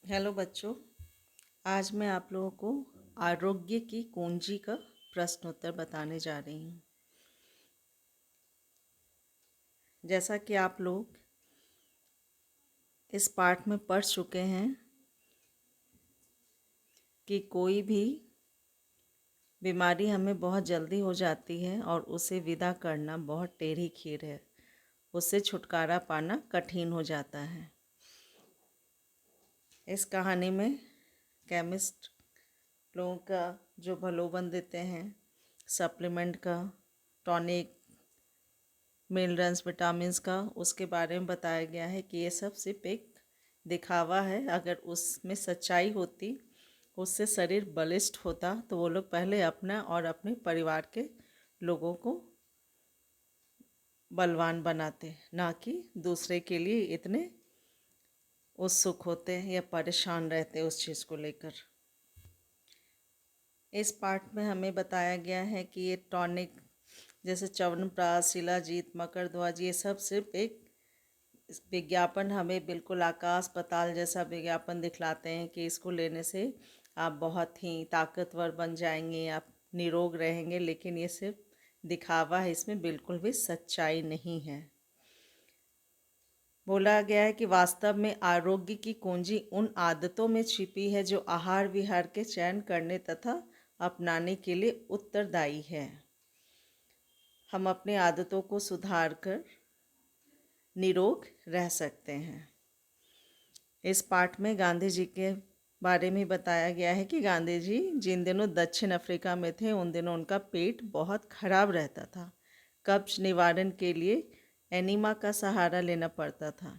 Hello बच्चों। आज मैं आप लोगों को आरोग्य की कुंजी का प्रश्नोत्तर बताने जा रही हूँ। जैसा कि आप लोग इस पाठ में पढ़ चुके हैं कि कोई भी बीमारी हमें बहुत जल्दी हो जाती है और उसे विदा करना बहुत टेढ़ी खीर है। उससे छुटकारा पाना कठिन हो जाता है। इस कहानी में केमिस्ट लोगों का जो प्रलोभन देते हैं, सप्लीमेंट का, टॉनिक, मिनरल्स, विटामिन्स का, उसके बारे में बताया गया है कि ये सब सिर्फ एक दिखावा है। अगर उसमें सच्चाई होती, उससे शरीर बलिष्ठ होता, तो वो लोग पहले अपना और अपने परिवार के लोगों को बलवान बनाते, ना कि दूसरे के लिए इतने उत्सुक होते या परेशान रहते उस चीज़ को लेकर। इस पाठ में हमें बताया गया है कि ये टॉनिक जैसे च्यवनप्राश, शिलाजीत, मकरध्वज, ये सब सिर्फ एक विज्ञापन, हमें बिल्कुल आकाश पताल जैसा विज्ञापन दिखलाते हैं कि इसको लेने से आप बहुत ही ताकतवर बन जाएंगे, आप निरोग रहेंगे। लेकिन ये सिर्फ दिखावा है, इसमें बिल्कुल भी सच्चाई नहीं है। बोला गया है कि वास्तव में आरोग्य की कुंजी उन आदतों में छिपी है जो आहार विहार के चयन करने तथा अपनाने के लिए उत्तरदायी है। हम अपनी आदतों को सुधार कर निरोग रह सकते हैं। इस पाठ में गांधी जी के बारे में बताया गया है कि गांधी जी जिन दिनों दक्षिण अफ्रीका में थे, उन दिनों उनका पेट बहुत खराब रहता था। कब्ज निवारण के लिए एनीमा का सहारा लेना पड़ता था।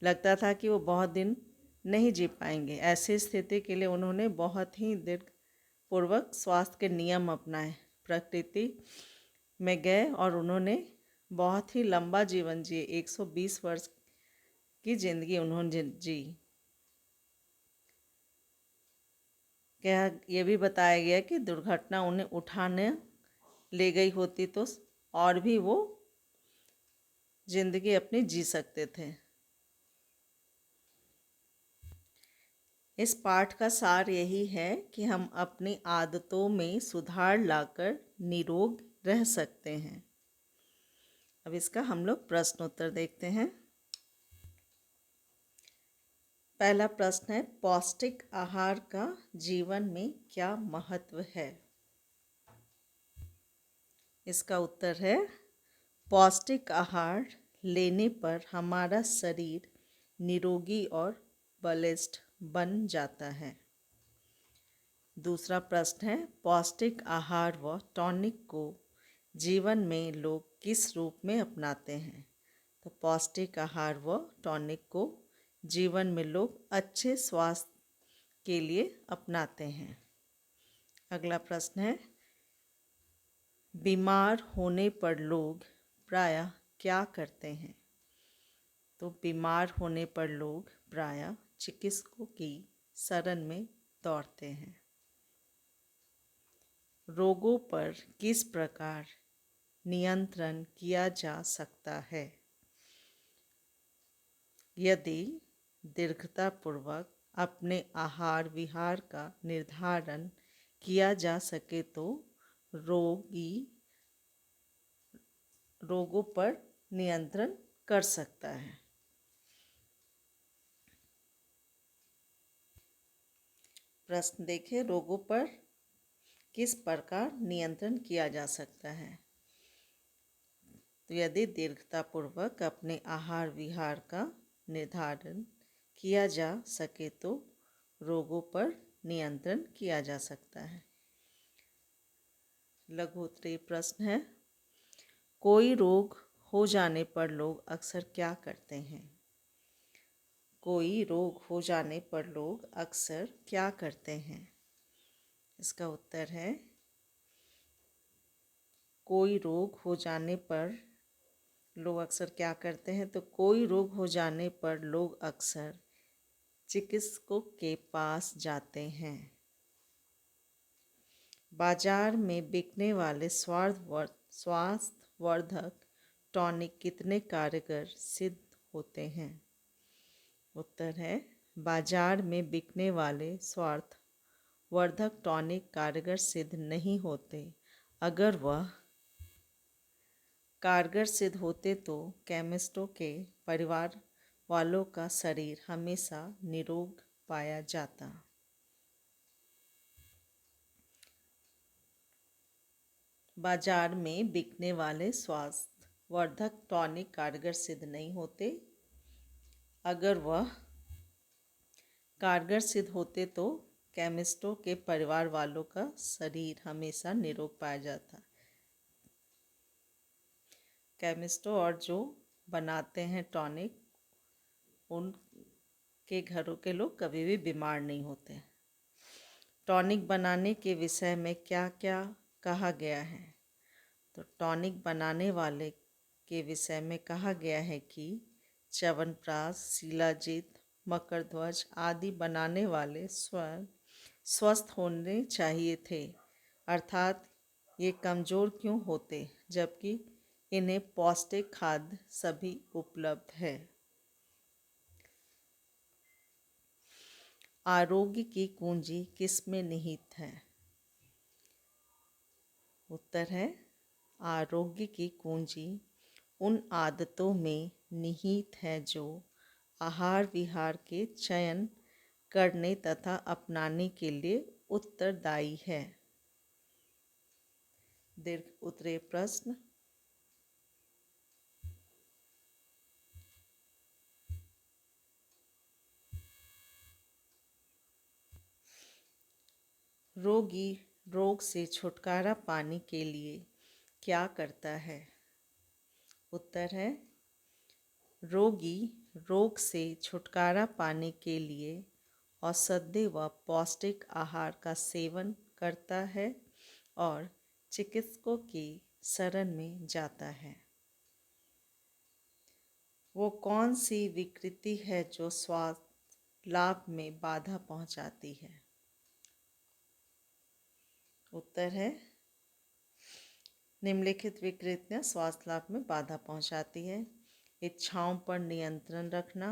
लगता था कि वो बहुत दिन नहीं जी पाएंगे। ऐसी स्थिति के लिए उन्होंने बहुत ही दृढ़पूर्वक स्वास्थ्य के नियम अपनाए, प्रकृति में गए और उन्होंने बहुत ही लंबा जीवन जिए। 120 वर्ष की जिंदगी उन्होंने जी। क्या ये भी बताया गया कि दुर्घटना उन्हें उठाने ले गई होती तो और भी वो जिंदगी अपनी जी सकते थे। इस पाठ का सार यही है कि हम अपनी आदतों में सुधार लाकर निरोग रह सकते हैं। अब इसका हम लोग प्रश्नोत्तर देखते हैं। पहला प्रश्न है, पौष्टिक आहार का जीवन में क्या महत्व है? इसका उत्तर है, पौष्टिक आहार लेने पर हमारा शरीर निरोगी और बलिष्ठ बन जाता है। दूसरा प्रश्न है, पौष्टिक आहार व टॉनिक को जीवन में लोग किस रूप में अपनाते हैं? तो पौष्टिक आहार व टॉनिक को जीवन में लोग अच्छे स्वास्थ्य के लिए अपनाते हैं। अगला प्रश्न है, बीमार होने पर लोग प्रायः क्या करते हैं? तो बीमार होने पर लोग प्रायः चिकित्सकों की शरण में दौड़ते हैं। रोगों पर किस प्रकार नियंत्रण किया जा सकता है? यदि दीर्घतापूर्वक अपने आहार विहार का निर्धारण किया जा सके तो रोगों पर नियंत्रण कर सकता है। प्रश्न देखिए, रोगों पर किस प्रकार नियंत्रण किया जा सकता है? तो यदि दीर्घतापूर्वक अपने आहार विहार का निर्धारण किया जा सके तो रोगों पर नियंत्रण किया जा सकता है। लघु उत्तरीय प्रश्न है, कोई रोग हो जाने पर लोग अक्सर क्या करते हैं? कोई रोग हो जाने पर लोग अक्सर क्या करते हैं? इसका उत्तर है, कोई रोग हो जाने पर लोग अक्सर क्या करते हैं? तो कोई रोग हो जाने पर लोग अक्सर चिकित्सकों के पास जाते हैं। बाजार में बिकने वाले स्वास्थ्यवर्धक टॉनिक कितने कारगर सिद्ध होते हैं? उत्तर है, बाजार में बिकने वाले स्वार्थ वर्धक टॉनिक कारगर सिद्ध नहीं होते। अगर वह कारगर सिद्ध होते तो केमिस्टों के परिवार वालों का शरीर हमेशा निरोग पाया जाता। बाजार में बिकने वाले स्वास्थ्य वर्धक टॉनिक कारगर सिद्ध नहीं होते। अगर वह कारगर सिद्ध होते तो केमिस्टों के परिवार वालों का शरीर हमेशा निरोग पाया जाता। केमिस्टों और जो बनाते हैं टॉनिक, उनके घरों के लोग कभी भी बीमार नहीं होते। टॉनिक बनाने के विषय में क्या क्या कहा गया है? तो टॉनिक बनाने वाले के विषय में कहा गया है कि च्यवनप्राश, शिलाजीत, मकरध्वज आदि बनाने वाले स्वयं स्वस्थ होने चाहिए थे, अर्थात ये कमज़ोर क्यों होते जबकि इन्हें पौष्टिक खाद्य सभी उपलब्ध है। आरोग्य की कुंजी किस में निहित है? उत्तर है आरोग्य की कुंजी उन आदतों में निहित है जो आहार विहार के चयन करने तथा अपनाने के लिए उत्तरदायी है। दीर्घ उत्तरीय प्रश्न। रोगी रोग से छुटकारा पाने के लिए क्या करता है? उत्तर है रोगी रोग से छुटकारा पाने के लिए औषधि व पौष्टिक आहार का सेवन करता है और चिकित्सकों की शरण में जाता है। वो कौन सी विकृति है जो स्वास्थ्य लाभ में बाधा पहुंचाती है? उत्तर है निम्नलिखित विकृतियां स्वास्थ्य लाभ में बाधा पहुंचाती है। इच्छाओं पर नियंत्रण रखना,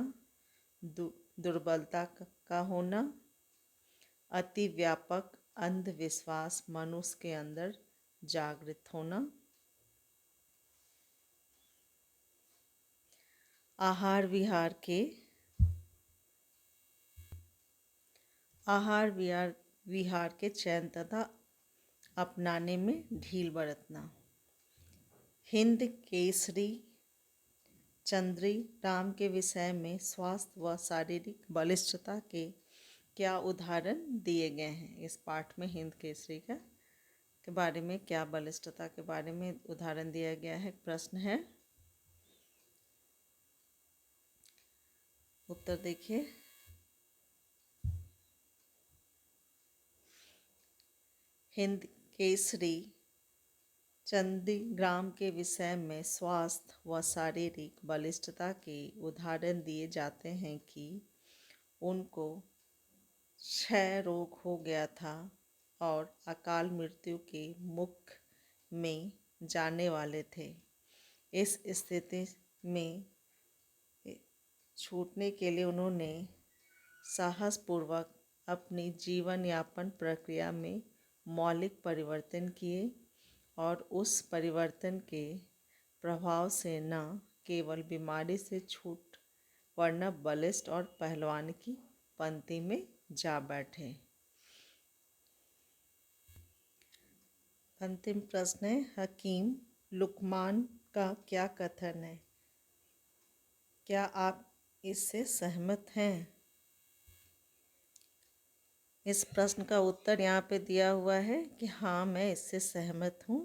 दुर्बलता का होना, अति व्यापक अंधविश्वास मनुष्य के अंदर जागृत होना, आहार विहार के चयन तथा अपनाने में ढील बरतना। हिंद केसरी चंद्री राम के विषय में स्वास्थ्य व शारीरिक बलिष्ठता के क्या उदाहरण दिए गए हैं? इस पाठ में हिंद केसरी के बारे में क्या बलिष्ठता के बारे में उदाहरण दिया गया है? प्रश्न है। उत्तर देखिए। हिंद केसरी चंदीग्राम के विषय में स्वास्थ्य व शारीरिक बलिष्ठता के उदाहरण दिए जाते हैं कि उनको क्षय रोग हो गया था और अकाल मृत्यु के मुख में जाने वाले थे। इस स्थिति में छूटने के लिए उन्होंने साहसपूर्वक अपनी जीवन यापन प्रक्रिया में मौलिक परिवर्तन किए और उस परिवर्तन के प्रभाव से न केवल बीमारी से छूट वरना बलिष्ठ और पहलवान की पंक्ति में जा बैठे। अंतिम प्रश्न है हकीम लुकमान का क्या कथन है? क्या आप इससे सहमत हैं? इस प्रश्न का उत्तर यहाँ पे दिया हुआ है कि हाँ, मैं इससे सहमत हूँ।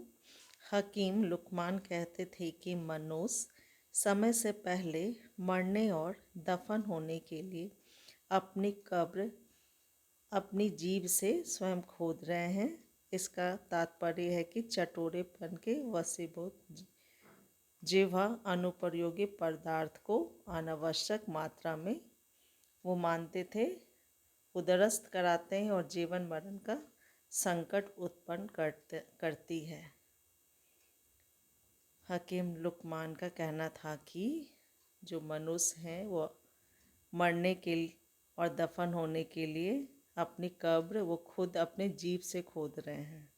हकीम लुकमान कहते थे कि मनुष्य समय से पहले मरने और दफन होने के लिए अपनी कब्र अपनी जीभ से स्वयं खोद रहे हैं। इसका तात्पर्य है कि चटोरेपन के वशीभूत जिह्वा अनुपयोगी पदार्थ को अनावश्यक मात्रा में वो मानते थे उदरस्त कराते हैं और जीवन मरण का संकट उत्पन्न करती है। हकीम लुकमान का कहना था कि जो मनुष्य हैं वो मरने के और दफन होने के लिए अपनी कब्र वो खुद अपने जीभ से खोद रहे हैं।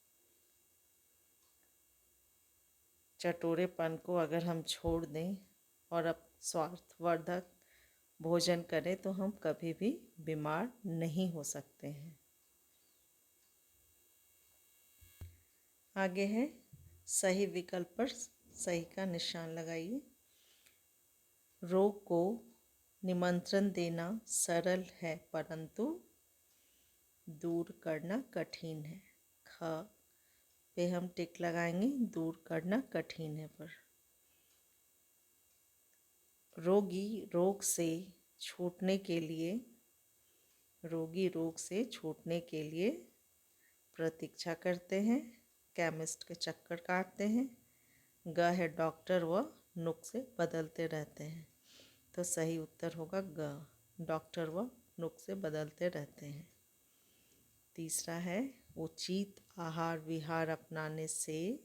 चटोरेपन को अगर हम छोड़ दें और अब स्वार्थवर्धक भोजन करें तो हम कभी भी बीमार नहीं हो सकते हैं। आगे है सही विकल्प पर सही का निशान लगाइए। रोग को निमंत्रण देना सरल है परंतु दूर करना कठिन है। ख पे हम टिक लगाएंगे, दूर करना कठिन है पर। रोगी रोग से छूटने के लिए प्रतीक्षा करते हैं, केमिस्ट के चक्कर काटते हैं। ग है डॉक्टर व नुस्खे बदलते रहते हैं। तो सही उत्तर होगा ग, डॉक्टर व नुस्खे बदलते रहते हैं। तीसरा है उचित आहार विहार अपनाने से,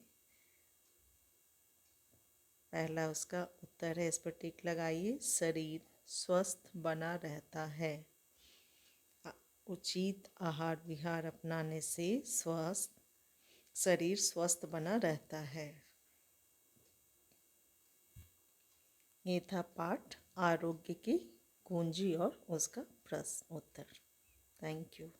पहला उसका उत्तर है, इस पर टिक लगाइए, शरीर स्वस्थ बना रहता है। उचित आहार विहार अपनाने से शरीर स्वस्थ बना रहता है। ये था पाठ आरोग्य की कुंजी और उसका प्रश्न उत्तर। Thank you.